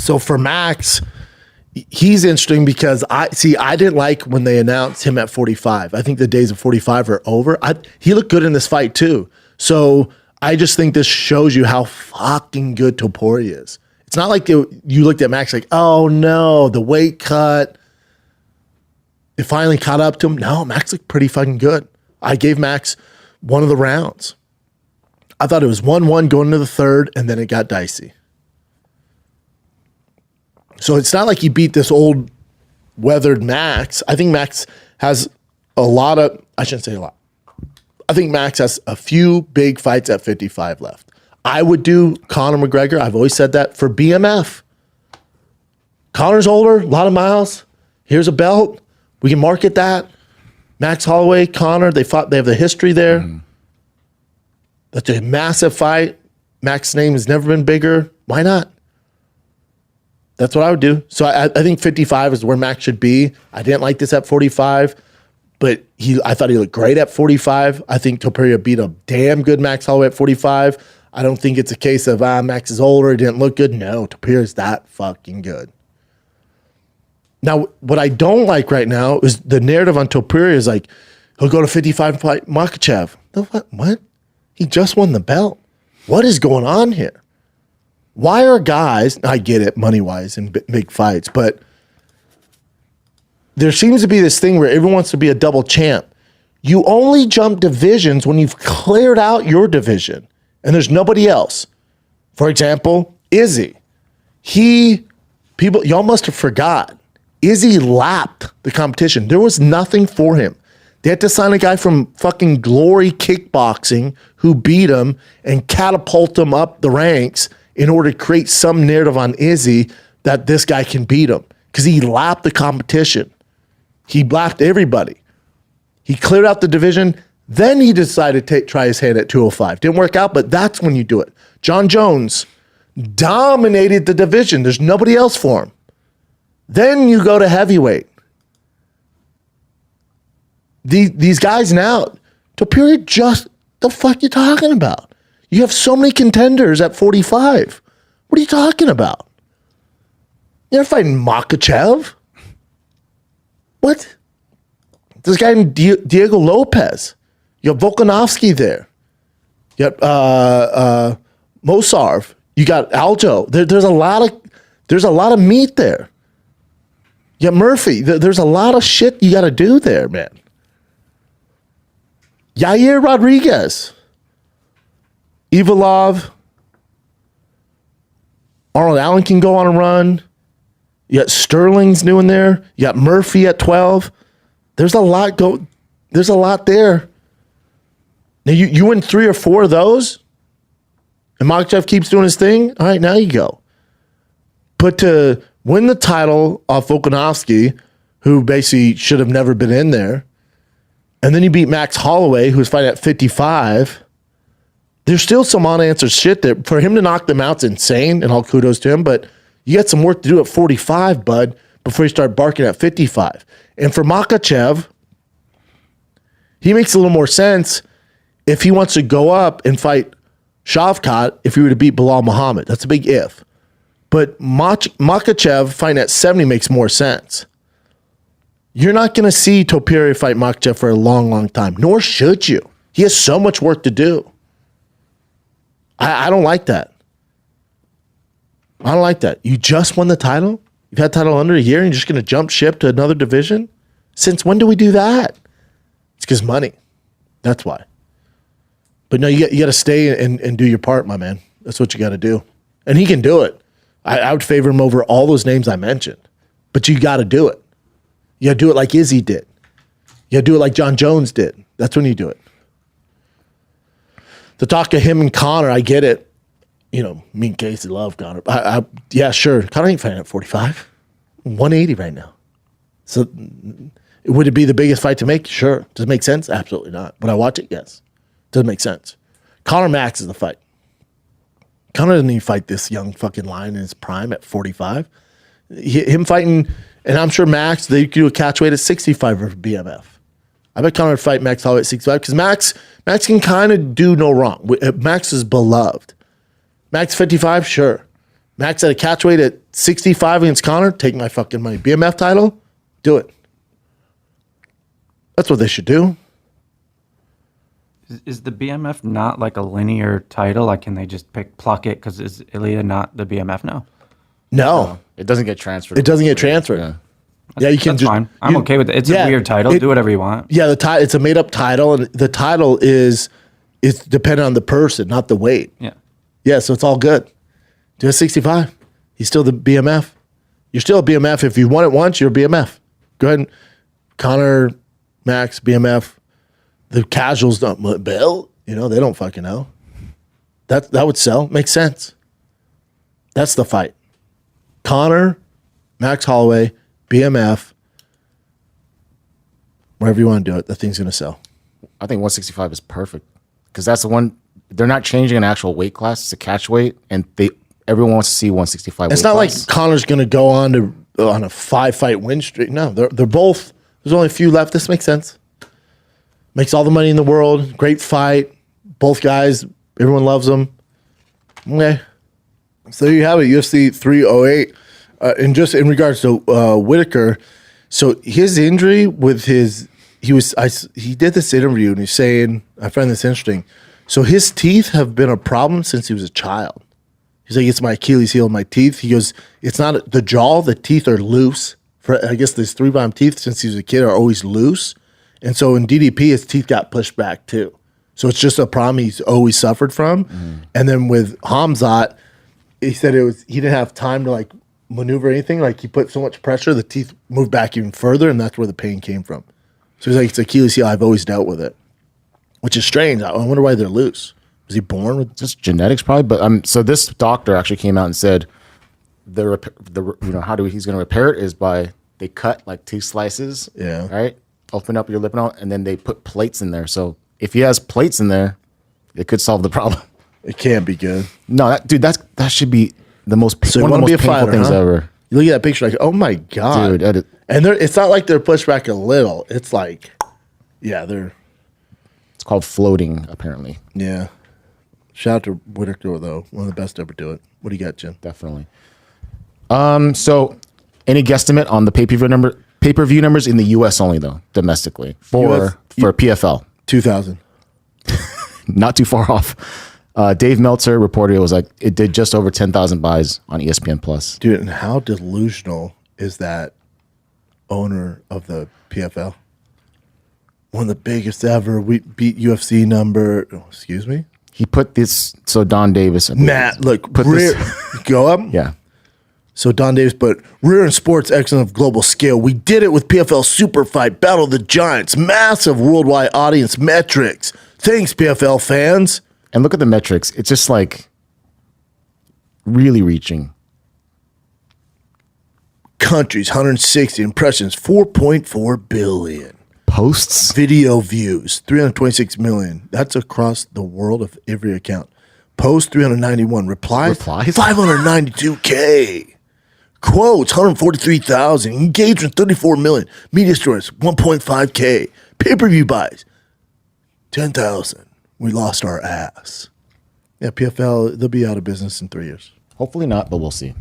So for Max, he's interesting because I didn't like when they announced him at 45. I think the days of 45 are over. He looked good in this fight too. So I just think this shows you how fucking good Topuria is. It's not like you looked at Max like, oh no, the weight cut. It finally caught up to him. No, Max looked pretty fucking good. I gave Max one of the rounds. I thought it was 1-1 going into the third, and then it got dicey. So it's not like he beat this old weathered Max. I think Max has a lot of, I shouldn't say a lot. I think Max has a few big fights at 55 left. I would do Conor McGregor. I've always said that for BMF. Conor's older, a lot of miles. Here's a belt. We can market that. Max Holloway, Conor, they fought. They have the history there. Mm-hmm. That's a massive fight. Max's name has never been bigger. Why not? That's what I would do. So I think 55 is where Max should be. I didn't like this at 45, but I thought he looked great at 45. I think Topuria beat a damn good Max Holloway at 45. I don't think it's a case of, Max is older, he didn't look good. No, Topuria is that fucking good. Now, what I don't like right now is the narrative on Topuria is like, he'll go to 55 and fight Makhachev. What? He just won the belt. What is going on here? Why are guys, I get it money-wise in big fights, but there seems to be this thing where everyone wants to be a double champ. You only jump divisions when you've cleared out your division and there's nobody else. For example, Izzy. Y'all must have forgot. Izzy lapped the competition. There was nothing for him. They had to sign a guy from fucking Glory Kickboxing who beat him and catapult him up the ranks in order to create some narrative on Izzy that this guy can beat him because he lapped the competition. He lapped everybody. He cleared out the division. Then he decided to try his hand at 205. Didn't work out, but that's when you do it. John Jones dominated the division. There's nobody else for him. Then you go to heavyweight. These guys now, Topuria, just the fuck you talking about? You have so many contenders at 45. What are you talking about? You're fighting Makhachev? What? This guy named Diego Lopez. You have Volkanovski there. You got Mosarv. You got Aljo. There's a lot of meat there. You got Murphy. There's a lot of shit you got to do there, man. Yair Rodriguez. Ivalov. Arnold Allen can go on a run. You got Sterling's new in there. You got Murphy at 12. There's a lot There's a lot there. Now you win 3 or 4 of those, and Makhachev keeps doing his thing. All right, now you go. But to win the title off Volkanovski, who basically should have never been in there, and then you beat Max Holloway, who's fighting at 55. There's still some unanswered shit there. For him to knock them out's insane, and all kudos to him, but you got some work to do at 45, bud, before you start barking at 55. And for Makhachev, he makes a little more sense if he wants to go up and fight Shavkat if he were to beat Bilal Muhammad. That's a big if. But Makhachev fighting at 70 makes more sense. You're not going to see Topuria fight Makhachev for a long, long time, nor should you. He has so much work to do. I don't like that. I don't like that. You just won the title? You've had the title under a year and you're just going to jump ship to another division? Since when do we do that? It's because money. That's why. But no, you got to stay and do your part, my man. That's what you got to do. And he can do it. I would favor him over all those names I mentioned. But you got to do it. You got to do it like Izzy did. You got to do it like John Jones did. That's when you do it. The talk of him and Conor, I get it. You know, me and Casey love Conor. Yeah, sure. Conor ain't fighting at 45. 180 right now. So would it be the biggest fight to make? Sure. Does it make sense? Absolutely not. Would I watch it? Yes. Doesn't make sense. Conor Max is the fight. Conor doesn't even fight this young fucking lion in his prime at 45. Him fighting, and I'm sure Max, they could do a catch weight at 65 for BMF. I bet Conor would fight Max Holloway at 65 because Max can kind of do no wrong. Max is beloved. Max 55, sure. Max at a catch weight at 65 against Conor, take my fucking money. BMF title, do it. That's what they should do. Is the BMF not like a linear title? Like, can they just pluck it? Because is Ilia not the BMF now? No. It doesn't get transferred. It doesn't get transferred. Yeah, you can That's fine. I'm okay with it. It's a weird title. Do whatever you want. Yeah, it's a made up title, and the title is dependent on the person, not the weight. Yeah. Yeah, so it's all good. Do a 65. He's still the BMF. You're still a BMF. If you won it once, you're a BMF. Go ahead. Conor, Max, BMF. The casuals don't. Bill, they don't fucking know. That would sell. Makes sense. That's the fight. Conor, Max Holloway, BMF. Wherever you want to do it, the thing's going to sell. I think 165 is perfect because that's the one. They're not changing an actual weight class. It's a catch weight, and everyone wants to see 165. It's not class. Like Conor's going to go on a 5-fight win streak. No, they're both. There's only a few left. This makes sense. Makes all the money in the world. Great fight. Both guys. Everyone loves them. Okay. So there you have it. UFC 308. And just in regards to Whittaker, so his injury with he did this interview and he's saying, I find this interesting. So his teeth have been a problem since he was a child. He's like, it's my Achilles heel, my teeth. He goes, it's not the jaw, the teeth are loose. I guess these 3-bottom teeth since he was a kid are always loose. And so in DDP, his teeth got pushed back too. So it's just a problem he's always suffered from. Mm-hmm. And then with Hamzat, he said he didn't have time to like maneuver anything. Like he put so much pressure, the teeth moved back even further, and that's where the pain came from. So he's like, it's Achilles heel. I've always dealt with it, which is strange. I wonder why they're loose. Was he born with just genetics, probably? But so this doctor actually came out and said he's going to repair it is by they cut like teeth slices. Yeah. Right. Open up your lip and all, and then they put plates in there. So if he has plates in there, it could solve the problem. It can't be good. No, that should be the most one of the most painful fighter, things ever. You look at that picture like, oh my God. Dude, and it's not like they're pushed back a little. It's like, yeah, it's called floating, apparently. Yeah. Shout out to Whittaker, though. One of the best to ever do it. What do you got, Jim? Definitely. So any guesstimate on the pay-per-view numbers in the US only, though, domestically for PFL? 2,000. Not too far off. Dave Meltzer reported it did just over 10,000 buys on ESPN Plus. Dude, and how delusional is that owner of the PFL? One of the biggest ever. We beat UFC number. Oh, excuse me. He put this. So Don Davis. Matt, look, go up. Yeah. So Don Davis, but rear and sports excellence of global scale. We did it with PFL Super Fight, Battle of the Giants, massive worldwide audience metrics. Thanks, PFL fans. And look at the metrics. It's just like really reaching. Countries, 160 impressions, 4.4 billion. Posts. Video views, 326 million. That's across the world of every account. Posts, 391. Replies? 592K. Quotes, 143,000. Engagement, 34 million. Media stories, 1.5K. Pay-per-view buys, 10,000. We lost our ass. Yeah, PFL, they'll be out of business in 3 years. Hopefully not, but we'll see.